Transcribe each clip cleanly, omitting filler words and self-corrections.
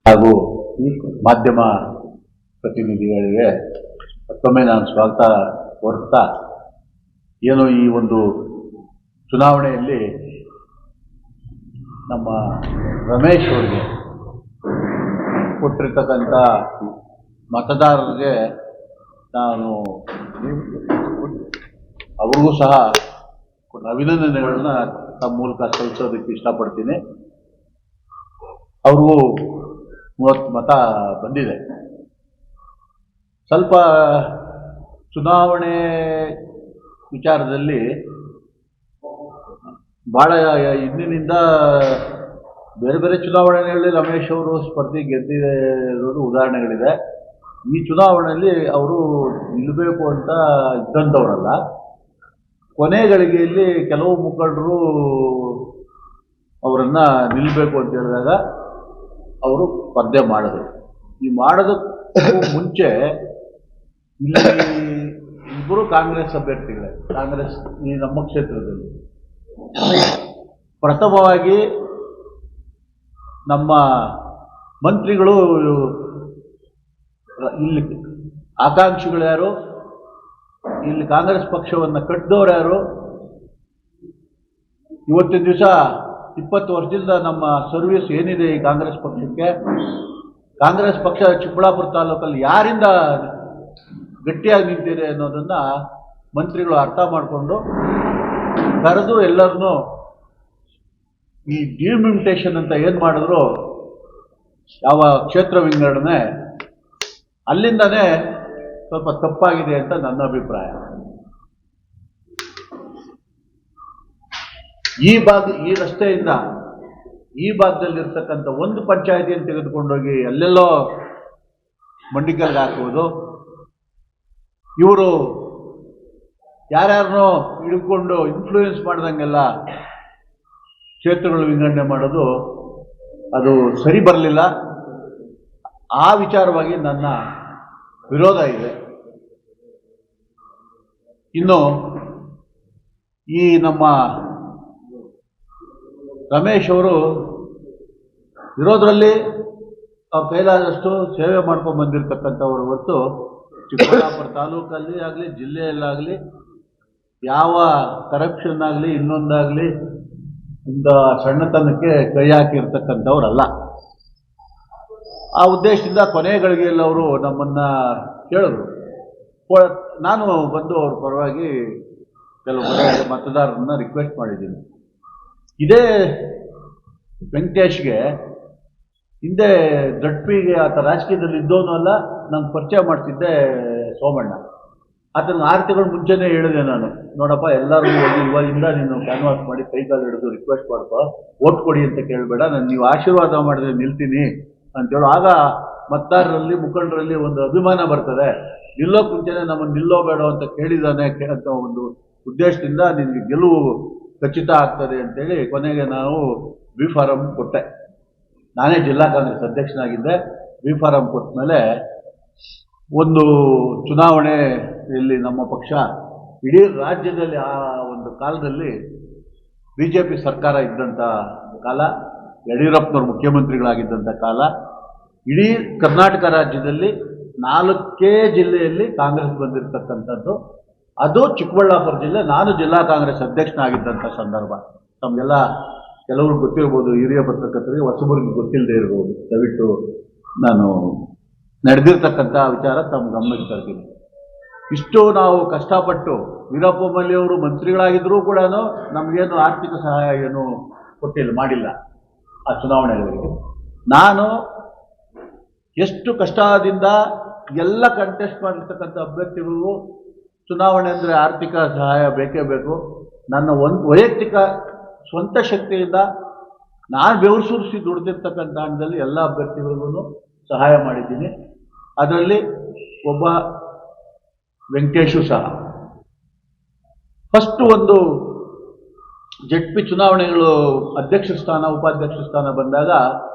ಹಾಗೂ ಮಾಧ್ಯಮ ಪ್ರತಿನಿಧಿಗಳಿಗೆ ಮತ್ತೊಮ್ಮೆ ನಾನು ಸ್ವಾಗತ ಕೋರುತ್ತಾ, ಏನು ಈ ಒಂದು ಚುನಾವಣೆಯಲ್ಲಿ ನಮ್ಮ ರಮೇಶ್ ಅವರಿಗೆ ಕೊಟ್ಟಿರ್ತಕ್ಕಂಥ ಮತದಾರರಿಗೆ ನಾನು ಅವ್ರಿಗೂ ಸಹ ಅಭಿನಂದನೆಗಳನ್ನ ತಮ್ಮ ಮೂಲಕ ಸಲ್ಲಿಸೋದಕ್ಕೆ ಇಷ್ಟಪಡ್ತೀನಿ. ಅವ್ರಿಗೂ 30 ಮತ ಬಂದಿದೆ. ಸ್ವಲ್ಪ ಚುನಾವಣೆ ವಿಚಾರದಲ್ಲಿ ಭಾಳ ಹಿಂದಿನಿಂದ ಬೇರೆ ಬೇರೆ ಚುನಾವಣೆಗಳಲ್ಲಿ ರಮೇಶ್ ಅವರು ಸ್ಪರ್ಧೆ ಗೆದ್ದಿರೋದು ಉದಾಹರಣೆಗಳಿದೆ. ಈ ಚುನಾವಣೆಯಲ್ಲಿ ಅವರು ನಿಲ್ಲಬೇಕು ಅಂತ ಇದ್ದಂಥವರಲ್ಲ. ಕೊನೆ ಗಳಿಗೆಯಲ್ಲಿ ಕೆಲವು ಮುಖಂಡರು ಅವರನ್ನು ನಿಲ್ಲಬೇಕು ಅಂತ ಹೇಳಿದಾಗ ಅವರು ಸ್ಪರ್ಧೆ ಮಾಡಿದ್ರು. ಈ ಮಾಡೋದಕ್ಕೂ ಮುಂಚೆ ಇಲ್ಲಿ ಇಬ್ಬರು ಕಾಂಗ್ರೆಸ್ ಅಭ್ಯರ್ಥಿಗಳೇ, ಕಾಂಗ್ರೆಸ್ ಈ ನಮ್ಮ ಕ್ಷೇತ್ರದಲ್ಲಿ ಪ್ರಥಮವಾಗಿ ನಮ್ಮ ಮಂತ್ರಿಗಳು ಇಲ್ಲಿ ಆಕಾಂಕ್ಷಿಗಳು ಯಾರು, ಇಲ್ಲಿ ಕಾಂಗ್ರೆಸ್ ಪಕ್ಷವನ್ನು ಕಟ್ಟಿದವರು ಯಾರು, ಇವತ್ತಿನ ದಿವಸ 20 ವರ್ಷದಿಂದ ನಮ್ಮ ಸರ್ವಿಸ್ ಏನಿದೆ ಈ ಕಾಂಗ್ರೆಸ್ ಪಕ್ಷಕ್ಕೆ, ಕಾಂಗ್ರೆಸ್ ಪಕ್ಷ ಚಿಕ್ಕಬಳ್ಳಾಪುರ ತಾಲೂಕಲ್ಲಿ ಯಾರಿಂದ ಗಟ್ಟಿಯಾಗಿ ನಿಂತಿದೆ ಅನ್ನೋದನ್ನ ಮಂತ್ರಿಗಳು ಅರ್ಥ ಮಾಡಿಕೊಂಡು ಕರೆದು ಎಲ್ಲರನ್ನೂ ಈ ಡಿಲಿಮಿಟೇಷನ್ ಅಂತ ಏನು ಮಾಡಿದ್ರು, ಯಾವ ಕ್ಷೇತ್ರ ವಿಂಗಡಣೆ, ಅಲ್ಲಿಂದನೇ ಸ್ವಲ್ಪ ತಪ್ಪಾಗಿದೆ ಅಂತ ನನ್ನ ಅಭಿಪ್ರಾಯ. ಈ ರಸ್ತೆಯಿಂದ ಈ ಭಾಗದಲ್ಲಿರ್ತಕ್ಕಂಥ ಒಂದು ಪಂಚಾಯಿತಿಯನ್ನು ತೆಗೆದುಕೊಂಡೋಗಿ ಎಲ್ಲೆಲ್ಲೋ ಮಂಡಿಕಲ್ಗೆ ಹಾಕುವುದು, ಇವರು ಯಾರ್ಯಾರನ್ನೋ ಹಿಡ್ಕೊಂಡು ಇನ್ಫ್ಲೂಯೆನ್ಸ್ ಮಾಡ್ದಂಗೆಲ್ಲ ಕ್ಷೇತ್ರಗಳು ವಿಂಗಡಣೆ ಮಾಡೋದು ಅದು ಸರಿ ಬರಲಿಲ್ಲ. ಆ ವಿಚಾರವಾಗಿ ನನ್ನ ವಿರೋಧ ಇದೆ. ಇನ್ನು ಈ ನಮ್ಮ ರಮೇಶ್ ಅವರು ಇರೋದ್ರಲ್ಲಿ ಅವ್ರ ಕೈಲಾದಷ್ಟು ಸೇವೆ ಮಾಡ್ಕೊಂಡು ಬಂದಿರತಕ್ಕಂಥವ್ರು ಹೊರತು ಚಿಕ್ಕಬಳ್ಳಾಪುರ ತಾಲೂಕಲ್ಲಿ ಆಗಲಿ ಜಿಲ್ಲೆಯಲ್ಲಾಗಲಿ ಯಾವ ಕರಪ್ಷನ್ ಆಗಲಿ ಇನ್ನೊಂದಾಗಲಿ ಇಂಥ ಸಣ್ಣತನಕ್ಕೆ ಕೈ ಹಾಕಿರ್ತಕ್ಕಂಥವ್ರಲ್ಲ. ಆ ಉದ್ದೇಶದಿಂದ ಕೊನೆ ಗಳಿಗೆಯಲ್ಲಿ ಅವರು ನಮ್ಮನ್ನು ಕೇಳಿದ್ರು. ನಾನು ಬಂದು ಅವ್ರ ಪರವಾಗಿ ಕೆಲವು ಮತದಾರರನ್ನ ರಿಕ್ವೆಸ್ಟ್ ಮಾಡಿದ್ದೀನಿ. ಇದೇ ವೆಂಕಟೇಶ್ಗೆ ಹಿಂದೆ ಜಡ್ಪಿಗೆ ಆತ ರಾಜಕೀಯದಲ್ಲಿ ಇದ್ದವನು ಅಲ್ಲ, ನಂಗೆ ಪರಿಚಯ ಮಾಡ್ತಿದ್ದೆ ಸೋಮಣ್ಣ. ಆತನ 6 ತಿಂಗಳು ಮುಂಚೆನೇ ಹೇಳಿದೆ ನಾನು, ನೋಡಪ್ಪ ಎಲ್ಲರೂ ಹೋಗಿ ಇವಾಗಿಂದ ನೀನು ಕ್ಯಾನ್ವಾಸ್ ಮಾಡಿ ಕೈಕಾಲು ಹಿಡಿದು ರಿಕ್ವೆಸ್ಟ್ ಮಾಡ್ಕೊ, ಓಟ್ ಕೊಡಿ ಅಂತ ಕೇಳಬೇಡ, ನಾನು ನೀವು ಆಶೀರ್ವಾದ ಮಾಡಿದ್ರೆ ನಿಲ್ತೀನಿ ಅಂತೇಳು. ಆಗ ಮತದಾರರಲ್ಲಿ ಮುಖಂಡರಲ್ಲಿ ಒಂದು ಅಭಿಮಾನ ಬರ್ತದೆ, ನಿಲ್ಲೋಕೆ ಮುಂಚೆನೇ ನಮ್ಮನ್ನು ನಿಲ್ಲೋಬೇಡ ಅಂತ ಕೇಳಿದಾನೆ ಅಂತ ಒಂದು ಉದ್ದೇಶದಿಂದ ನಿನಗೆ ಗೆಲುವು ಖಚಿತ ಆಗ್ತದೆ ಅಂತೇಳಿ ಕೊನೆಗೆ ನಾವು ಬಿ ಫಾರಂ ಕೊಟ್ಟೆ. ನಾನೇ ಜಿಲ್ಲಾ ಕಾಂಗ್ರೆಸ್ ಅಧ್ಯಕ್ಷನಾಗಿದ್ದೆ. ಬಿ ಫಾರಂ ಕೊಟ್ಟ ಮೇಲೆ ಒಂದು ಚುನಾವಣೆಯಲ್ಲಿ ನಮ್ಮ ಪಕ್ಷ ಇಡೀ ರಾಜ್ಯದಲ್ಲಿ ಆ ಒಂದು ಕಾಲದಲ್ಲಿ BJP ಸರ್ಕಾರ ಇದ್ದಂಥ ಕಾಲ, ಯಡಿಯೂರಪ್ಪನವ್ರು ಮುಖ್ಯಮಂತ್ರಿಗಳಾಗಿದ್ದಂಥ ಕಾಲ, ಇಡೀ ಕರ್ನಾಟಕ ರಾಜ್ಯದಲ್ಲಿ 4 ಜಿಲ್ಲೆಯಲ್ಲಿ ಕಾಂಗ್ರೆಸ್ ಬಂದಿರತಕ್ಕಂಥದ್ದು. ಅದು ಚಿಕ್ಕಬಳ್ಳಾಪುರ ಜಿಲ್ಲೆ, ನಾನು ಜಿಲ್ಲಾ ಕಾಂಗ್ರೆಸ್ ಅಧ್ಯಕ್ಷನಾಗಿದ್ದಂಥ ಸಂದರ್ಭ. ತಮಗೆಲ್ಲ ಕೆಲವರು ಗೊತ್ತಿರ್ಬೋದು, ಹಿರಿಯ ಪತ್ರಕರ್ತರಿಗೆ, ಹೊಸಬರಿಗೆ ಗೊತ್ತಿಲ್ಲದೆ ಇರ್ಬೋದು. ದಯವಿಟ್ಟು ನಾನು ನಡೆದಿರ್ತಕ್ಕಂಥ ವಿಚಾರ ತಮ್ಮ ಗಮನಕ್ಕೆ ತರ್ತೀನಿ. ಇಷ್ಟು ನಾವು ಕಷ್ಟಪಟ್ಟು ವೀರಪ್ಪ ಮೊಯ್ಲಿಯವರು ಮಂತ್ರಿಗಳಾಗಿದ್ದರೂ ಕೂಡ ನಮಗೇನು ಆರ್ಥಿಕ ಸಹಾಯ ಏನು ಕೊಟ್ಟಿಲ್ಲ, ಮಾಡಿಲ್ಲ ಆ ಚುನಾವಣೆಗಳಿಗೆ. ನಾನು ಎಷ್ಟು ಕಷ್ಟದಿಂದ ಎಲ್ಲ ಕಂಟೆಸ್ಟ್ ಮಾಡಿರ್ತಕ್ಕಂಥ ಅಭ್ಯರ್ಥಿಗಳಿಗೂ ಚುನಾವಣೆ ಅಂದರೆ ಆರ್ಥಿಕ ಸಹಾಯ ಬೇಕೇ ಬೇಕು. ನನ್ನ ವೈಯಕ್ತಿಕ ಸ್ವಂತ ಶಕ್ತಿಯಿಂದ ನಾನು ಬೆವರು ಸುರಿಸಿ ದುಡ್ದಿರ್ತಕ್ಕಂಥ ಹಣದಲ್ಲಿ ಎಲ್ಲ ಅಭ್ಯರ್ಥಿಗಳಿಗೂ ಸಹಾಯ ಮಾಡಿದ್ದೀನಿ. ಅದರಲ್ಲಿ ಒಬ್ಬ ವೆಂಕಟೇಶು ಸಹ. ಫಸ್ಟು ಒಂದು ಜಡ್ಪಿ ಚುನಾವಣೆಗಳು ಅಧ್ಯಕ್ಷ ಸ್ಥಾನ ಉಪಾಧ್ಯಕ್ಷ ಸ್ಥಾನ ಬಂದಾಗ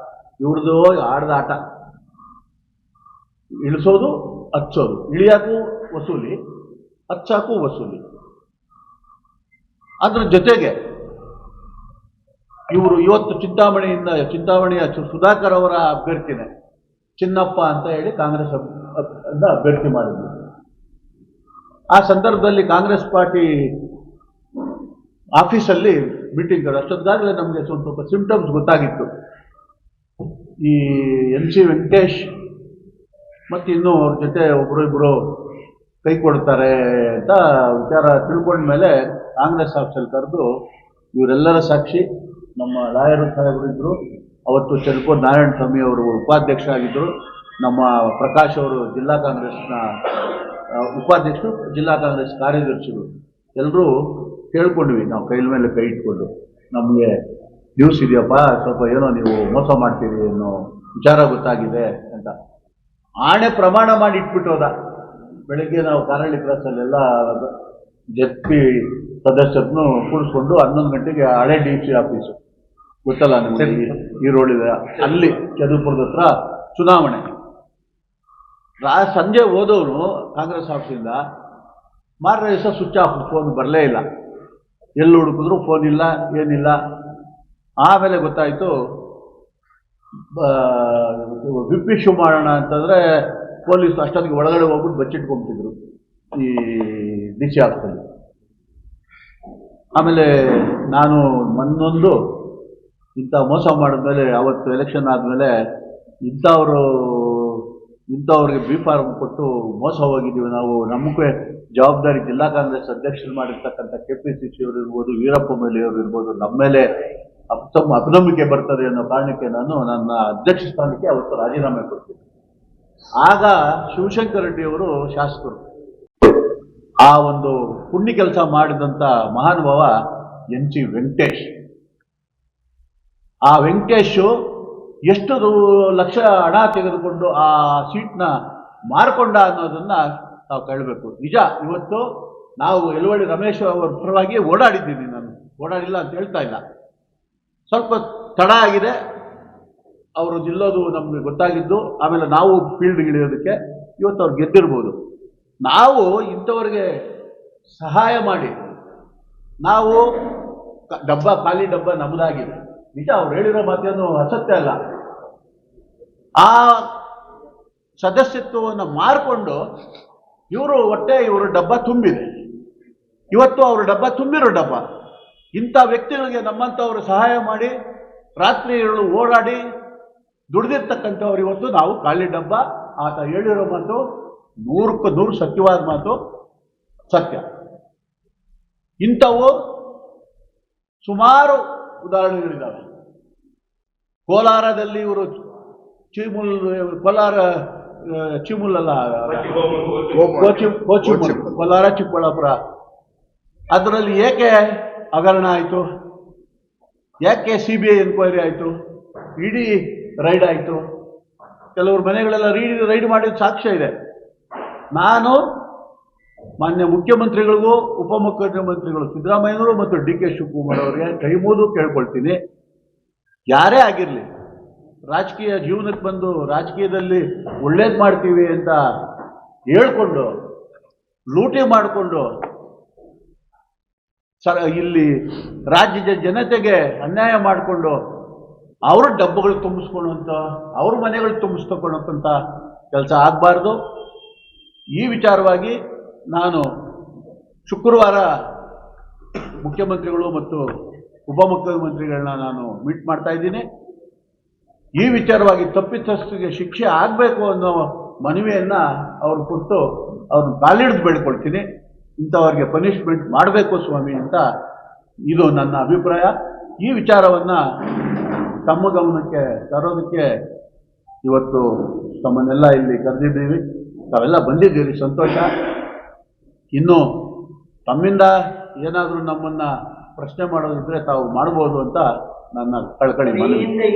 ಇವ್ರದ್ದು ಆಡದ ಆಟ, ಇಳಿಸೋದು ಹಚ್ಚೋದು, ಇಳಿಯಾಕು ವಸೂಲಿ, ಹಚ್ಚಾಕು ವಸೂಲಿ. ಅದ್ರ ಜೊತೆಗೆ ಇವರು ಇವತ್ತು ಚಿಂತಾಮಣಿಯ ಸುಧಾಕರ್ ಅವರ ಅಭ್ಯರ್ಥಿನೇ ಚಿನ್ನಪ್ಪ ಅಂತ ಹೇಳಿ ಕಾಂಗ್ರೆಸ್ ಅಭ್ಯರ್ಥಿ ಮಾಡಿದ್ರು. ಆ ಸಂದರ್ಭದಲ್ಲಿ ಕಾಂಗ್ರೆಸ್ ಪಾರ್ಟಿ ಆಫೀಸಲ್ಲಿ ಮೀಟಿಂಗ್ ಅಷ್ಟೊತ್ತಿಗಾಗಲೇ ನಮಗೆ ಸ್ವಲ್ಪ ಸಿಂಪ್ಟಮ್ಸ್ ಗೊತ್ತಾಗಿತ್ತು. ಈ MC ವೆಂಕಟೇಶ್ ಮತ್ತು ಇನ್ನೂ ಅವ್ರ ಜೊತೆ ಒಬ್ಬರು ಕೈ ಕೊಡ್ತಾರೆ ಅಂತ ವಿಚಾರ ತಿಳ್ಕೊಂಡ್ಮೇಲೆ ಕಾಂಗ್ರೆಸ್ ಆಫೀಸಲ್ಲಿ ಕರೆದು ಇವರೆಲ್ಲರ ಸಾಕ್ಷಿ ನಮ್ಮ ಲಾಯರು ಸಾಹೇಬರು ಇದ್ದರು. ಅವತ್ತು ಚೆಲ್ಪೂರ್ ನಾರಾಯಣ ಸ್ವಾಮಿ ಅವರು ಉಪಾಧ್ಯಕ್ಷ ಆಗಿದ್ದರು. ನಮ್ಮ ಪ್ರಕಾಶ್ ಅವರು ಜಿಲ್ಲಾ ಕಾಂಗ್ರೆಸ್ನ ಉಪಾಧ್ಯಕ್ಷರು, ಜಿಲ್ಲಾ ಕಾಂಗ್ರೆಸ್ ಕಾರ್ಯದರ್ಶಿಗಳು ಎಲ್ಲರೂ ಕೇಳ್ಕೊಂಡ್ವಿ. ನಾವು ಕೈಲ ಮೇಲೆ ಕೈ ಇಟ್ಕೊಂಡು ನಮಗೆ ನ್ಯೂಸ್ ಇದೆಯಪ್ಪ, ಸ್ವಲ್ಪ ಏನೋ ನೀವು ಮೋಸ ಮಾಡ್ತೀರಿ ಅನ್ನೋ ವಿಚಾರ ಗೊತ್ತಾಗಿದೆ ಅಂತ ಆಣೆ ಪ್ರಮಾಣ ಮಾಡಿ ಇಟ್ಬಿಟ್ಟು ಹೋದ. ಬೆಳಗ್ಗೆ ನಾವು ಕಾರಳ್ಳಿ ಕ್ರಾಸಲ್ಲೆಲ್ಲ ಜೆಪಿ ಸದಸ್ಯರನ್ನು ಕೂಡಿಸ್ಕೊಂಡು 11 ಗಂಟೆಗೆ ಹಳೆ DC ಆಫೀಸು ಗೊತ್ತಲ್ಲ ನಮಗೆ, ಈರೋಳಿದೆ, ಅಲ್ಲಿ ಚದುಪುರದ ಹತ್ರ ಚುನಾವಣೆ. ಸಂಜೆ ಹೋದವನು ಕಾಂಗ್ರೆಸ್ ಆಫೀಸಿಂದ ಮಾರನೇ ದಿವಸ ಸ್ವಿಚ್ ಆಫ್, ಫೋನ್ ಬರಲೇ ಇಲ್ಲ. ಎಲ್ಲಿ ಹುಡುಕಿದ್ರು ಫೋನ್ ಇಲ್ಲ, ಏನಿಲ್ಲ. ಆಮೇಲೆ ಗೊತ್ತಾಯಿತು ವಿಪ್ ಇಶ್ಯೂ ಮಾಡೋಣ ಅಂತಂದರೆ ಪೊಲೀಸ್ ಅಷ್ಟೊತ್ತಿಗೆ ಒಳಗಡೆ ಹೋಗ್ಬಿಟ್ಟು ಬಚ್ಚಿಟ್ಕೊಂಡ್ಬಿಟ್ಟಿದ್ರು ಈ DC ಆಫೀಸಲ್ಲಿ. ಆಮೇಲೆ ನಾನು ಮೊನ್ನೊಂದು ಇಂಥ ಮೋಸ ಮಾಡಿದ್ಮೇಲೆ, ಅವತ್ತು ಎಲೆಕ್ಷನ್ ಆದಮೇಲೆ ಇಂಥವ್ರಿಗೆ ಬಿ ಫಾರ್ಮ್ ಕೊಟ್ಟು ಮೋಸ ಹೋಗಿದ್ದೀವಿ ನಾವು, ನಮಗೆ ಜವಾಬ್ದಾರಿ ಜಿಲ್ಲಾ ಕಾಂಗ್ರೆಸ್ ಅಧ್ಯಕ್ಷರು ಮಾಡಿರ್ತಕ್ಕಂಥ KPCC ಅವರು ಇರ್ಬೋದು, ವೀರಪ್ಪ ಮೊಯ್ಲಿಯವರು ಇರ್ಬೋದು, ನಮ್ಮ ಮೇಲೆ ಅಪನಂಬಿಕೆ ಬರ್ತದೆ ಅನ್ನೋ ಕಾರಣಕ್ಕೆ ನಾನು ನನ್ನ ಅಧ್ಯಕ್ಷ ಸ್ಥಾನಕ್ಕೆ ಅವತ್ತು ರಾಜೀನಾಮೆ ಕೊಡ್ತೀನಿ. ಆಗ ಶಿವಶಂಕರ್ ರೆಡ್ಡಿ ಅವರು ಶಾಸಕರು. ಆ ಒಂದು ಪುಣ್ಯ ಕೆಲಸ ಮಾಡಿದಂಥ ಮಹಾನುಭಾವ MC ವೆಂಕಟೇಶ್. ಆ ವೆಂಕಟೇಶು ಎಷ್ಟು ಲಕ್ಷ ಹಣ ತೆಗೆದುಕೊಂಡು ಆ ಸೀಟ್ನ ಮಾರ್ಕೊಂಡ ಅನ್ನೋದನ್ನು ನಾವು ಕೇಳಬೇಕು. ನಿಜ, ಇವತ್ತು ನಾವು ಯಲುವಳ್ಳಿ ರಮೇಶ್ ಅವರ ಪರವಾಗಿ ಓಡಾಡಿದ್ದೀನಿ. ನಾನು ಓಡಾಡಿಲ್ಲ ಅಂತ ಹೇಳ್ತಾ ಇಲ್ಲ, ಸ್ವಲ್ಪ ತಡ ಆಗಿದೆ. ಅವರು ನಿಲ್ಲೋದು ನಮಗೆ ಗೊತ್ತಾಗಿದ್ದು, ಆಮೇಲೆ ನಾವು ಫೀಲ್ಡ್ಗೆ ಇಳಿಯೋದಕ್ಕೆ ಇವತ್ತು ಅವ್ರು ಗೆದ್ದಿರ್ಬೋದು. ನಾವು ಇಂಥವ್ರಿಗೆ ಸಹಾಯ ಮಾಡಿ, ನಾವು ಖಾಲಿ ಡಬ್ಬ ನಮ್ಮದಾಗಿದೆ. ನಿಜ, ಅವ್ರು ಹೇಳಿರೋ ಮಾತೇನು ಅಸತ್ಯ ಅಲ್ಲ. ಆ ಸದಸ್ಯತ್ವವನ್ನು ಮಾರಿಕೊಂಡು ಇವ್ರ ಡಬ್ಬ ತುಂಬಿದೆ. ಇವತ್ತು ಅವ್ರ ಡಬ್ಬ ತುಂಬಿರೋ ಡಬ್ಬ. ಇಂಥ ವ್ಯಕ್ತಿಗಳಿಗೆ ನಮ್ಮಂಥವ್ರು ಸಹಾಯ ಮಾಡಿ ರಾತ್ರಿ ಓಡಾಡಿ ದುಡಿದಿರ್ತಕ್ಕಂಥವ್ರು ಇವತ್ತು ನಾವು ಖಾಲಿ ಡಬ್ಬ. ಆತ ಹೇಳಿರೋ ಮಾತು 100ಕ್ಕೆ 100 ಸತ್ಯವಾದ ಮಾತು, ಸತ್ಯ. ಇಂಥವು ಸುಮಾರು ಉದಾಹರಣೆಗಳಿದ್ದಾವೆ. ಕೋಲಾರದಲ್ಲಿ ಇವರು ಕೋಲಾರ ಚಿಕ್ಕಬಳ್ಳಾಪುರ, ಅದರಲ್ಲಿ ಏಕೆ ಹಗರಣ ಆಯಿತು, ಯಾಕೆ CBI ಎನ್ಕ್ವೈರಿ ಆಯಿತು, ED ರೈಡ್ ಆಯಿತು, ಕೆಲವ್ರ ಮನೆಗಳೆಲ್ಲ ರೈಡ್ ಮಾಡಿದ ಸಾಕ್ಷ್ಯ ಇದೆ. ನಾನು ಮಾನ್ಯ ಮುಖ್ಯಮಂತ್ರಿಗಳಿಗೂ ಉಪಮುಖ್ಯಮಂತ್ರಿಗಳು ಸಿದ್ದರಾಮಯ್ಯನವರು ಮತ್ತು DK ಶಿವಕುಮಾರ್ ಅವರಿಗೆ ಕೈ ಮುಗಿದು ಕೇಳ್ಕೊಳ್ತೀನಿ, ಯಾರೇ ಆಗಿರಲಿ ರಾಜಕೀಯ ಜೀವನಕ್ಕೆ ಬಂದು ರಾಜಕೀಯದಲ್ಲಿ ಒಳ್ಳೇದು ಮಾಡ್ತೀವಿ ಅಂತ ಹೇಳ್ಕೊಂಡು ಲೂಟಿ ಮಾಡಿಕೊಂಡು ಇಲ್ಲಿ ರಾಜ್ಯದ ಜನತೆಗೆ ಅನ್ಯಾಯ ಮಾಡಿಕೊಂಡು ಅವ್ರ ಡಬ್ಬಗಳು ತುಂಬಿಸ್ಕೊಳ್ಳುವಂಥ, ಅವ್ರ ಮನೆಗಳು ತುಂಬಿಸ್ಕೊಳ್ಳೋಕ್ಕಂಥ ಕೆಲಸ ಆಗಬಾರ್ದು. ಈ ವಿಚಾರವಾಗಿ ನಾನು ಶುಕ್ರವಾರ ಮುಖ್ಯಮಂತ್ರಿಗಳು ಮತ್ತು ಉಪಮುಖ್ಯಮಂತ್ರಿಗಳನ್ನ ನಾನು ಮೀಟ್ ಮಾಡ್ತಾ ಇದ್ದೀನಿ. ಈ ವಿಚಾರವಾಗಿ ತಪ್ಪಿತಸ್ಥರಿಗೆ ಶಿಕ್ಷೆ ಆಗಬೇಕು ಅನ್ನೋ ಮನವಿಯನ್ನು ಅವ್ರು ಕೊಟ್ಟು ಅವ್ರನ್ನ ಕಾಲಿಡಿದು ಬೇಡ್ಕೊಳ್ತೀನಿ. ಇಂಥವ್ರಿಗೆ ಪನಿಷ್ಮೆಂಟ್ ಮಾಡಬೇಕು ಸ್ವಾಮಿ ಅಂತ ಇದು ನನ್ನ ಅಭಿಪ್ರಾಯ. ಈ ವಿಚಾರವನ್ನು ತಮ್ಮ ಗಮನಕ್ಕೆ ತರೋದಕ್ಕೆ ಇವತ್ತು ತಮ್ಮನ್ನೆಲ್ಲ ಇಲ್ಲಿ ಕರೆದಿದ್ದೀವಿ. ತಾವೆಲ್ಲ ಬಂದಿದ್ದೀರಿ, ಸಂತೋಷ. ಇನ್ನು ತಮ್ಮಿಂದ ಏನಾದರೂ ನಮ್ಮನ್ನು ಪ್ರಶ್ನೆ ಮಾಡೋದಿದ್ರೆ ತಾವು ಮಾಡ್ಬೋದು ಅಂತ ನನ್ನ ಕಳಕಳಿ ಮನವಿ.